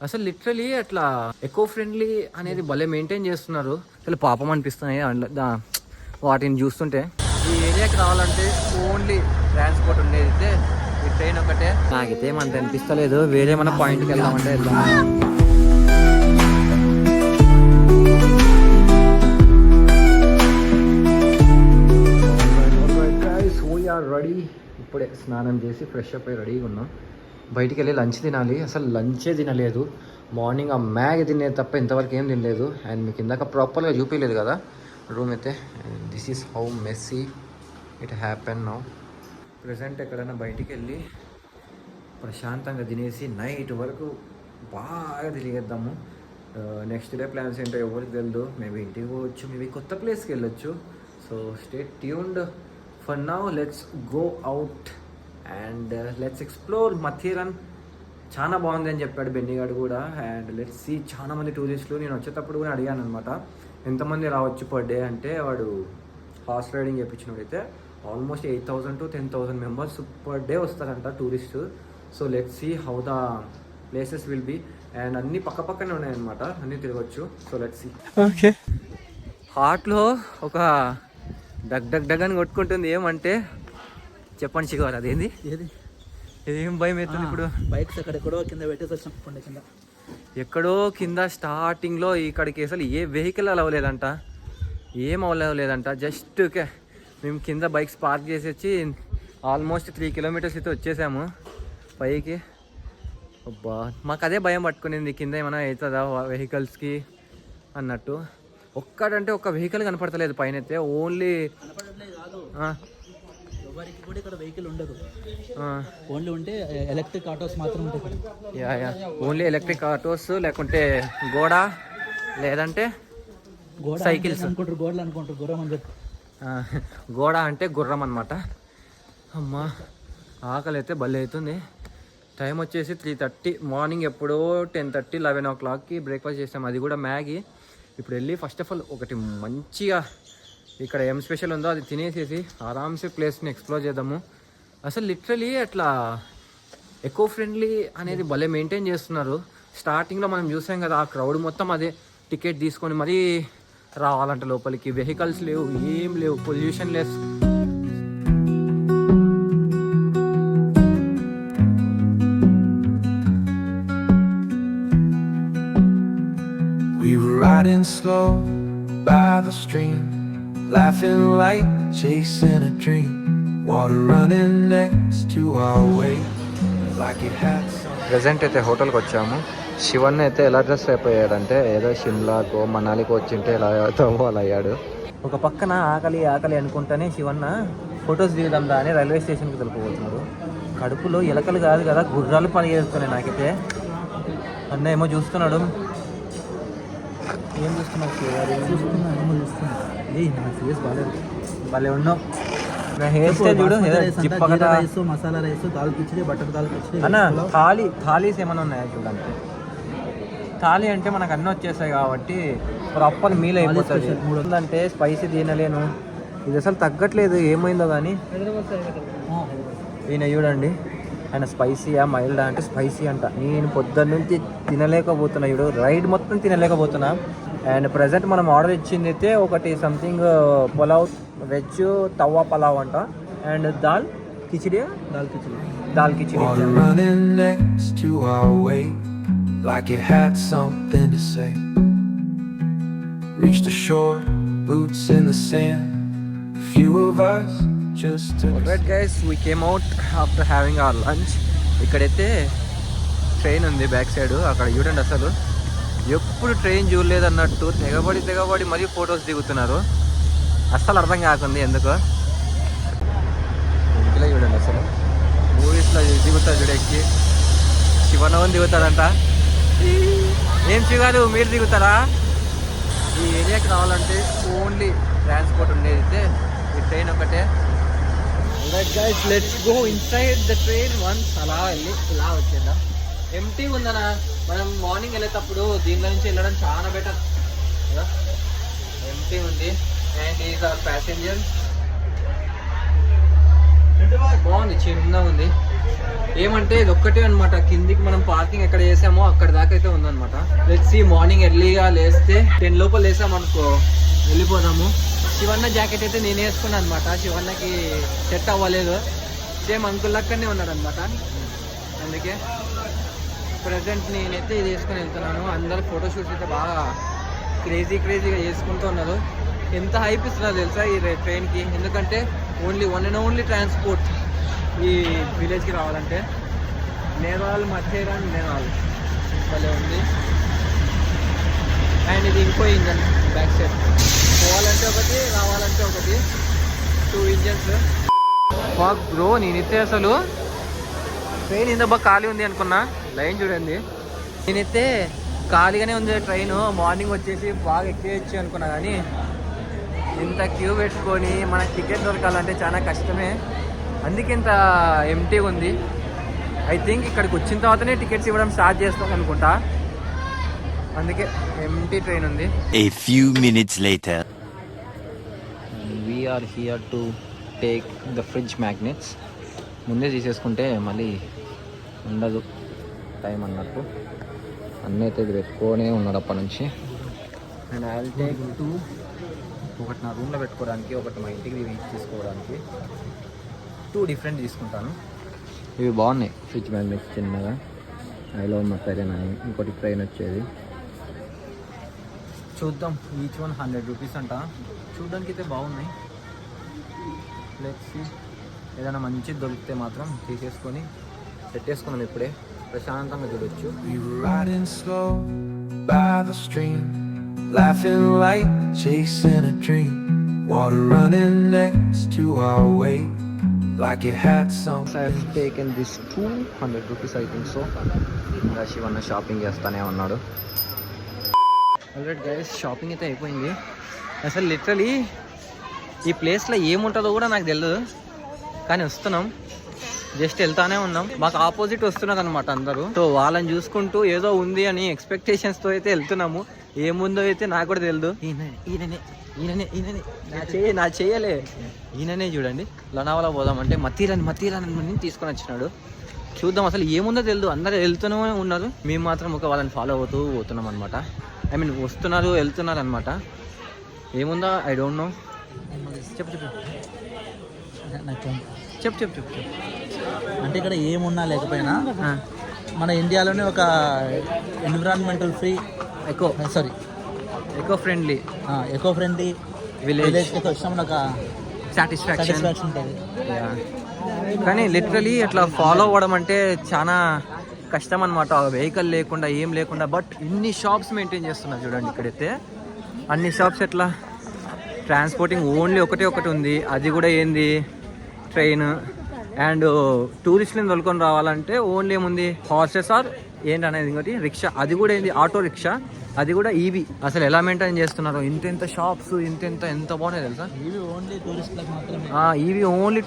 అసలు లిటరలీ అట్లా eco friendly అనేది భలే మెయింటైన్ చేస్తున్నారు. అసలు పాపం అనిపిస్తున్నాయి వాటిని చూస్తుంటే. ఈ ఏరియాకి రావాలంటే ఓన్లీ ట్రాన్స్పోర్ట్ ఉండేది అయితే ఈ ట్రైన్ ఒకటే. నాకైతే ఏమంత అనిపిస్తలేదు. వేరే మన పాయింట్కి వెళ్దామంటే వెళ్దాం. రెడీ. ఇప్పుడే స్నానం చేసి ఫ్రెష్ అప్ అయ్యి రెడీగా ఉన్నాం. బయటికి వెళ్ళి లంచ్ తినాలి. అసలు లంచే తినలేదు. మార్నింగ్ ఆ మ్యాగీ తినేది తప్ప ఇంతవరకు ఏం తినలేదు. అండ్ మీకు ఇందాక ప్రాపర్గా చూపించలేదు కదా రూమ్ అయితే. This is how messy it happen now. Present ఎక్కడైనా బయటికి వెళ్ళి ప్రశాంతంగా తినేసి నైట్ వరకు బాగా తిరిగేద్దాము. నెక్స్ట్ డే ప్లాన్స్ ఏంటో ఎవరికి తెలియదు. మేబీ ఇంటికి పోవచ్చు, మేబీ కొత్త ప్లేస్కి వెళ్ళొచ్చు. So stay tuned. For now, let's go out and let's explore Mathiran. చాలా బాగుంది అని చెప్పాడు బెన్నీగాడు కూడా. And let's see. చాలా మంది టూరిస్టులు, నేను వచ్చేటప్పుడు కూడా అడిగాను అనమాట ఎంతమంది రావచ్చు పర్ డే అంటే, వాడు హార్స్ రైడింగ్ చేయించినప్పుడైతే almost 8,000 to 10,000 members per day వస్తారంట tourist. So let's see how the places will be. And అన్నీ పక్క పక్కనే ఉన్నాయన్నమాట, అన్నీ తిరగచ్చు. So let's see. ఓకే, హార్ట్లో ఒక డగ్ డగ్ డగ్ అని కొట్టుకుంటుంది. ఏమంటే చెప్పండి శివారు, అదేంది? ఏం భయం అవుతుంది ఇప్పుడు? బైక్స్ ఎక్కడెక్కడో కింద పెట్టేసి వచ్చిన కింద ఎక్కడో కింద స్టార్టింగ్లో ఇక్కడికి అసలు ఏ వెహికల్ అలవలేదంట, ఏం అవ్వలేదంట. జస్ట్ మేము కింద బైక్స్ పార్క్ చేసి వచ్చి ఆల్మోస్ట్ 3 kilometers అయితే వచ్చేసాము పైకి. అబ్బా, మాకు అదే భయం పట్టుకునింది, కింద ఏమైనా అవుతుందా వెహికల్స్కి అన్నట్టు. ఒక్కడంటే ఒక్క వెహికల్ కనపడతలేదు పైన అయితే. ఓన్లీ ఎవరికి కూడా ఇక్కడ వెహికల్ ఉండదు, ఓన్లీ ఉంటే ఎలక్ట్రిక్ ఆటోస్ మాత్రం ఉంటాయి. ఓన్లీ ఎలక్ట్రిక్ ఆటోస్, లేకుంటే గోడ, లేదంటే సైకిల్స్ అనుకుంటారు. గోడలు అనుకుంటారు, గుర్రం అని చెప్పి. గోడ అంటే గుర్రం అనమాట. అమ్మా, ఆకలి అయితే భలే అవుతుంది. టైం వచ్చేసి 3:30. మార్నింగ్ ఎప్పుడో 10:30, 11 o'clockకి బ్రేక్ఫాస్ట్ చేసాం, అది కూడా మ్యాగీ. ఇప్పుడు వెళ్ళి ఫస్ట్ ఆఫ్ ఆల్ ఒకటి మంచిగా ఇక్కడ ఏం స్పెషల్ ఉందో అది తినేసేసి ఆరామ్సే ప్లేస్ని ఎక్స్ప్లోర్ చేద్దాము. అసలు లిటరలీ అట్లా ఎకో ఫ్రెండ్లీ అనేది భలే మెయింటైన్ చేస్తున్నారు. స్టార్టింగ్లో మనం చూసాం కదా, ఆ క్రౌడ్ మొత్తం అదే టికెట్ తీసుకొని మరీ రావాలంట లోపలికి. వెహికల్స్ లేవు, ఏం లేవు, pollution less. We were riding slow by the stream, laughing like chasing a dream. Water running next to our way, like it had some. Present అయితే హోటల్కి వచ్చాము. శివన్ అయితే ఎలా డ్రెస్ అయిపోయాడంటే ఏదో షిమ్లాకో మనాలికో వచ్చింటే ఎలా అవుతామో అలా అయ్యాడు. ఒక పక్కన ఆకలి ఆకలి అనుకుంటానే శివన్న ఫొటోస్ దిగుదాం అని రైల్వే స్టేషన్కి వెళ్ళిపోతున్నాడు. కడుపులో ఎలకలు కాదు కదా, గుర్రాలు పని చేస్తున్నాయి. నాకైతే అన్న ఏమో చూస్తున్నాడు. ఏం చూస్తున్నావు? నా ఫేస్ బాగాలేదు, భలే ఉన్నావు. నా హెయిర్ స్టైల్ చూడు. Rice, masala rice, dal khichdi, butter dal khichdi అన్న. థాలీస్ ఏమైనా ఉన్నాయా చూడండి. థాలీ అంటే మనకు అన్నీ వచ్చేస్తాయి కాబట్టి ప్రాపర్ మీల్ అయిపోతుంది. అంటే స్పైసీ తినలేను, ఇది అసలు తగ్గట్లేదు, ఏమైందో కానీ. ఈయన చూడండి, ఆయన స్పైసీయా మైల్డా అంటే స్పైసీ అంట. నేను పొద్దున్న నుంచి తినలేకపోతున్నా, ఇప్పుడు రైడ్ మొత్తం తినలేకపోతున్నా. అండ్ ప్రజెంట్ మనం ఆర్డర్ ఇచ్చింది అయితే ఒకటి సంథింగ్ పులావ్, వెజ్ తవ్వా పలావ్ అంట. And dal khichdi, dal khichdi. Like it had something to say. Reached the shore, boots in the sand. Few of us just took. Alright guys, we came out after having our lunch. ఇక్కడైతే train ఉంది back side. అక్కడ చూడండి, అసలు ఎప్పుడు train చూడలేదు అన్నట్టు తెగబడి మరీ photos దిగుతున్నారు. అస్సలు అర్థం కాకుంది ఎందుకో. ఇంట్లో చూడండి, అసలు మూవీస్లో దిగుతారు చూడ ఎక్కి. శివనవన్ దిగుతాడంట. ఏం శివారు, మీరు దిగుతారా? ఈ ఏరియాకి రావాలంటే ఓన్లీ ట్రాన్స్పోర్ట్ ఉండేది అయితే ఈ ట్రైన్ ఒకటే. Right guys, let's go inside the train once. అలా వెళ్ళి ఇలా వచ్చేద్దాం. ఎంటీ ఉందనా, మనం మార్నింగ్ వెళ్ళేటప్పుడు దీనిలో నుంచి వెళ్ళడం చాలా బెటర్ కదా. ఎంటీ ఉంది. And is our passenger. బాగుంది, చిన్నగా ఉంది. ఏమంటే ఇది ఒక్కటే అనమాట, కిందికి మనం పార్కింగ్ ఎక్కడ చేసామో అక్కడ దాకా అయితే ఉందన్నమాట. లెట్స్ సీ, మార్నింగ్ ఎర్లీగా లేస్తే 10 లోపల లేసామనుకో వెళ్ళిపోదాము. శివన్న జాకెట్ అయితే నేను వేసుకున్నాను అనమాట, శివన్నకి సెట్ అవ్వలేదు, సేమ్ అంకుల్ లక్కనే ఉన్నాడు అనమాట. అందుకే ప్రజెంట్ నేనైతే ఇది వేసుకొని వెళ్తున్నాను. అందరు ఫోటోషూట్స్ అయితే బాగా క్రేజీగా చేసుకుంటూ ఉన్నారు. ఎంత హైప్ ఇస్తున్నారు తెలుసా ఈ ట్రైన్కి, ఎందుకంటే only one and only transport ఈ విలేజ్కి రావాలంటే. నేరాల్ మథేరాన్ నేరాల్ భలే ఉంది. అండ్ ఇది ఇంకో ఇంజన్ బ్యాక్ సైడ్, పోవాలంటే ఒకటి రావాలంటే ఒకటి, 2 ఇంజన్స్. ఫాక్ బ్రో, నేనైతే అసలు ట్రైన్ ఇంత బాగా ఖాళీ ఉంది అనుకున్నా, లైన్ చూడండి. నేనైతే ఖాళీగానే ఉంది ట్రైన్, మార్నింగ్ వచ్చేసి బాగా ఎక్కేయచ్చు అనుకున్నా, కానీ ఇంత క్యూ పెట్టుకొని మనకు టికెట్ దొరకాలంటే చాలా కష్టమే. అందుకే ఇంత ఎంటీగా ఉంది. ఐ థింక్ ఇక్కడికి వచ్చిన తర్వాతనే టికెట్స్ ఇవ్వడం స్టార్ట్ చేస్తాం అనుకుంటా, అందుకే ఎంటీ ట్రైన్ ఉంది. A few minutes later. We are here to take the fridge magnets. ముందే తీసేసుకుంటే మళ్ళీ ఉండదు టైం అన్నట్టు. అన్నీ అయితే ఇది పెట్టుకొనే ఉన్నాడు అప్పటి నుంచి. అండ్ ఐ విల్ టేక్ 2, ఒకటి నా రూమ్లో పెట్టుకోవడానికి, ఒకటి మా ఇంటికి తీసుకోవడానికి. 2 డిఫరెంట్ తీసుకుంటాను. ఇవి బాగున్నాయి ఫ్రిడ్జ్ మ్యాగ్నెట్స్, చిన్నగా. ఐ లవ్ మథేరాన్ అని ఇంకోటి ట్రైన్ వచ్చేది. చూద్దాం, ఈచ్ వన్ 100 రూపీస్ అంట. చూడడానికి అయితే బాగున్నాయి. లెట్స్ సీ, ఏదైనా మంచిది దొరికితే మాత్రం తీసేసుకొని పెట్టేసుకున్నాం. ఇప్పుడే ప్రశాంతంగా చూడొచ్చు. We were riding slow by the stream, laughing light, chasing a dream. Water running next to our way, like it had some. I have taken this 200 rupees, I think so. ఇంకా శివన్న షాపింగ్ చేస్తానే ఉన్నాడు. Already guys, shopping అయితే అయిపోయింది. అసలు literally ఈ ప్లేస్లో ఏముంటుందో కూడా నాకు తెలియదు, కానీ వస్తున్నాం, జస్ట్ వెళ్తానే ఉన్నాం. మాకు ఆపోజిట్ వస్తున్నారు అనమాట అందరూ. సో వాళ్ళని చూసుకుంటూ ఏదో ఉంది అని ఎక్స్పెక్టేషన్స్తో అయితే వెళ్తున్నాము. ఏముందో అయితే నాకు కూడా తెలియదు. ఈయననే నా చేయలే, ఈయననే చూడండి. లోనావాలా పోదామంటే మతీరాని తీసుకొని వచ్చినాడు. చూద్దాం, అసలు ఏముందో తెలియదు. అందరూ వెళ్తూనే ఉన్నారు, మేము మాత్రం ఒక వాళ్ళని ఫాలో అవుతూ పోతున్నాం అనమాట. ఐ మీన్ వస్తున్నారు వెళ్తున్నారు అనమాట. ఏముందో ఐ డోంట్ నో. చెప్పు. అంటే ఇక్కడ ఏమున్నా లేకపోయినా మన ఇండియాలోనే ఒక ఎన్విరాన్మెంటల్ ఫ్రీ ఎకో ఫ్రెండ్లీ విలేజ్కి వచ్చినప్పుడు ఒక సాటిస్ఫాక్షన్ ఉంటుంది. కానీ లిటరలీ అట్లా ఫాలో అవ్వడం అంటే చాలా కష్టం అనమాట, వెహికల్ లేకుండా ఏం లేకుండా. బట్ ఇన్ని షాప్స్ మెయింటైన్ చేస్తున్నారు చూడండి. ఇక్కడైతే అన్ని షాప్స్ ఎట్లా, ట్రాన్స్పోర్టింగ్ ఓన్లీ ఒకటి ఉంది, అది కూడా ఏంది ట్రైన్. అండ్ టూరిస్టులను తొలుకొని రావాలంటే ఓన్లీ ఏముంది, హార్సెస్ ఆర్ ఏంటనేది ఇంకోటి రిక్షా, అది కూడా ఏంది ఆటో రిక్షా, అది కూడా ఈవీ. అసలు ఎలా మెయింటైన్ చేస్తున్నారు, ఇంత షాప్స్ ఎంత బాగున్నాయి తెలుసా. ఈవీ ఓన్లీ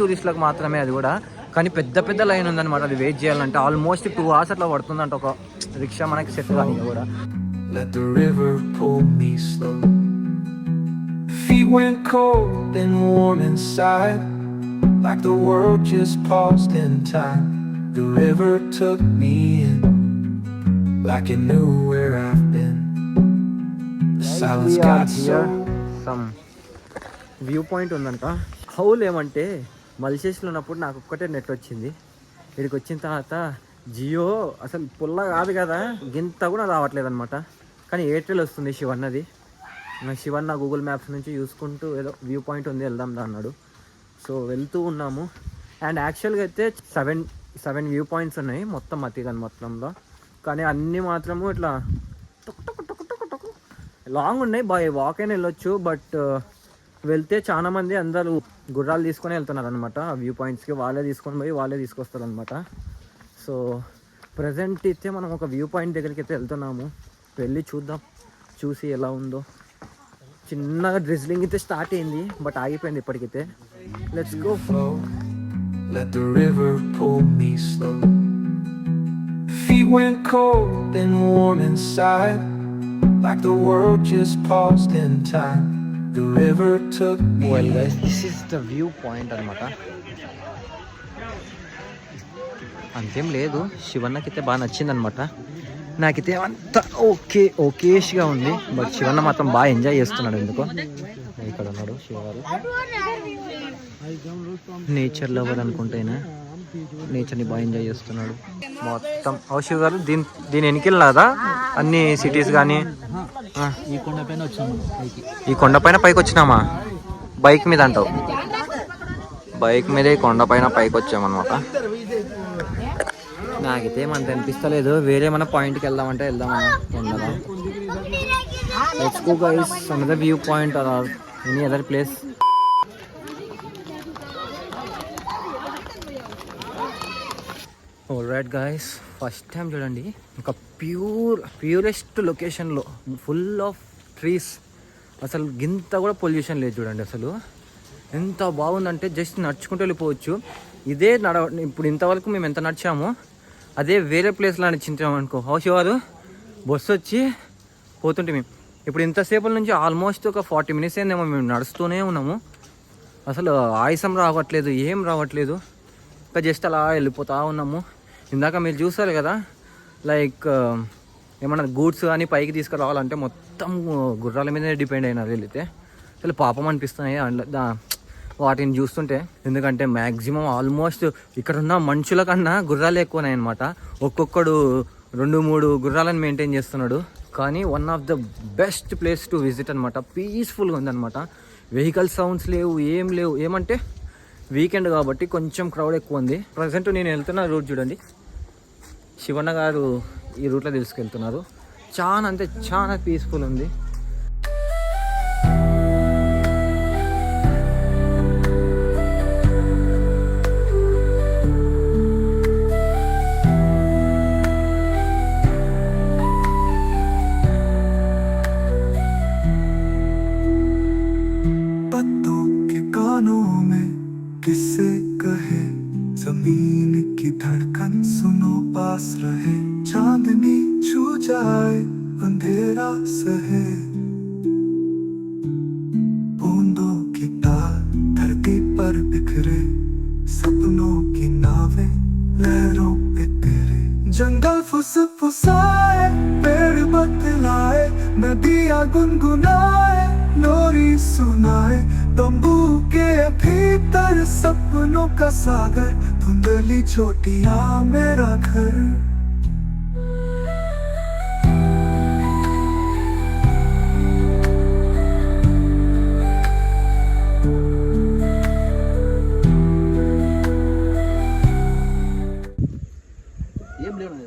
టూరిస్టులకు మాత్రమే, అది కూడా. కానీ పెద్ద లైన్ ఉందన్నమాట, అది వెయిట్ చేయాలంటే ఆల్మోస్ట్ 2 hours అట్లా పడుతుందంట ఒక రిక్షా మనకి సెట్ కానీ కూడా. Let the river pull me slow. Feet went cold and warm inside, like the world just paused in time. The river took me in, like it knew where I've been. The silence got so. Some view point ఉందంట. Howl ఏమంటే మల్షేస్లో ఉన్నప్పుడు నాకు ఒక్కటే net వచ్చింది. ఇక్కడికి వచ్చిన తర్వాత జియో అసలు పుల్ల కాదు కదా, గింత కూడా రావట్లేదు అనమాట. కానీ ఎయిర్టెల్ వస్తుంది శివన్నది. శివన్న గూగుల్ మ్యాప్స్ నుంచి చూసుకుంటూ ఏదో వ్యూ పాయింట్ ఉంది వెళ్దాం అన్నాడు. సో వెళ్తూ ఉన్నాము. అండ్ యాక్చువల్గా అయితే 7 వ్యూ పాయింట్స్ ఉన్నాయి మొత్తం మతీరాన్ మొత్తంలో. కానీ అన్నీ మాత్రము ఇట్లా లాంగ్ ఉన్నాయి, వాక్ అయినా వెళ్ళొచ్చు. బట్ వెళ్తే చాలా మంది అందరూ గుర్రాలు తీసుకొని వెళ్తున్నారు అనమాట ఆ వ్యూ పాయింట్స్కి. వాళ్ళే తీసుకొని పోయి వాళ్ళే తీసుకొస్తారు అనమాట. సో ప్రజెంట్ అయితే మనం ఒక వ్యూ పాయింట్ దగ్గరికి అయితే వెళ్తున్నాము. వెళ్ళి చూద్దాం, చూసి ఎలా ఉందో. చిన్నగా డ్రిజ్లింగ్ అయితే స్టార్ట్ అయింది, బట్ ఆగిపోయింది ఇప్పటికైతే. Let's go. Let the river pull me slow. Feet went cold and warm inside, like the world just paused in time. The river took me. Well guys, this is the view point అనమాట. అంతేం లేదు, శివన్నకైతే బాగా నచ్చిందనమాట. నాకైతే అంత ఓకేష్గా ఉంది, but Shivanna మాత్రం బాగా enjoy చేస్తున్నాడు. ఎందుకో ఇక్కడ ఉన్నాడు శివగారు, నేచర్ లవర్ అనుకుంటేనా, నేచర్ని బాగా ఎంజాయ్ చేస్తున్నాడు మొత్తం. శివ గారు దీని ఎన్నికెళ్ళదా అన్ని సిటీస్ కానీ? ఈ కొండపైన వచ్చాము, ఈ కొండపైన పైకి వచ్చినామా? బైక్ మీద అంటావు? బైక్ మీద ఈ కొండపైన పైకి వచ్చామన్నమాట. నాకైతే ఏమంత అనిపిస్తలేదు, వేరే మన పాయింట్కి వెళ్దామంటే వెళ్దామన్నా కొండగా. Let's go guys, another view point or any other place. Alright guys, first time చూడండి ఒక ప్యూరెస్ట్ లొకేషన్లో, ఫుల్ ఆఫ్ ట్రీస్, అసలు గింత కూడా పొల్యూషన్ లేదు చూడండి. అసలు ఎంత బాగుందంటే జస్ట్ నడుచుకుంటూ వెళ్ళిపోవచ్చు. ఇదే ఇప్పుడు ఇంతవరకు మేము ఎంత నడిచామో అదే వేరే ప్లేస్లో నడిచించాము అనుకో, హౌషవారు బస్సు వచ్చి పోతుంటే మేము ఇప్పుడు ఇంతసేపటి నుంచి ఆల్మోస్ట్ ఒక 40 minutes అయిందేమో మేము నడుస్తూనే ఉన్నాము. అసలు ఆయాసం రావట్లేదు, ఏం రావట్లేదు, ఇంకా జస్ట్ అలా వెళ్ళిపోతూ ఉన్నాము. ఇందాక మీరు చూస్తారు కదా, లైక్ ఏమన్నా గూడ్స్ కానీ పైకి తీసుకురావాలంటే మొత్తం గుర్రాల మీదనే డిపెండ్ అయినారు వెళితే. అసలు పాపం అనిపిస్తున్నాయి వాటిని చూస్తుంటే, ఎందుకంటే మ్యాక్సిమం ఆల్మోస్ట్ ఇక్కడ ఉన్న మనుషుల కన్నా గుర్రాలు ఎక్కువనాయి అనమాట. ఒక్కొక్కడు 2-3 గుర్రాలను మెయింటైన్ చేస్తున్నాడు. కానీ one of the best place to visit అనమాట. పీస్ఫుల్గా ఉందన్నమాట. వెహికల్ సౌండ్స్ లేవు, ఏం లేవు. ఏమంటే వీకెండ్ కాబట్టి కొంచెం క్రౌడ్ ఎక్కువ ఉంది. ప్రజెంట్ నేను వెళ్తున్న రూట్ చూడండి, శివన్న గారు ఈ రూట్లో తీసుకెళ్తున్నారు. చాలా అంటే చాలా పీస్ఫుల్ ఉంది. किससे कहे जमीन की धड़कन सुनो पास रहे, चांदनी छू जाए अंधेरा सहे, बूंदों की ताल धरती पर बिखरे, सपनों की नावें लहरों पे तेरे, जंगल फुसफुसाए पेड़ बतलाए, नदियां गुनगुनाए लोरी सुनाए, तंबू के भीतर सपनों का सागर, धुंधली चोटियां मेरा घर. ఏం లేవు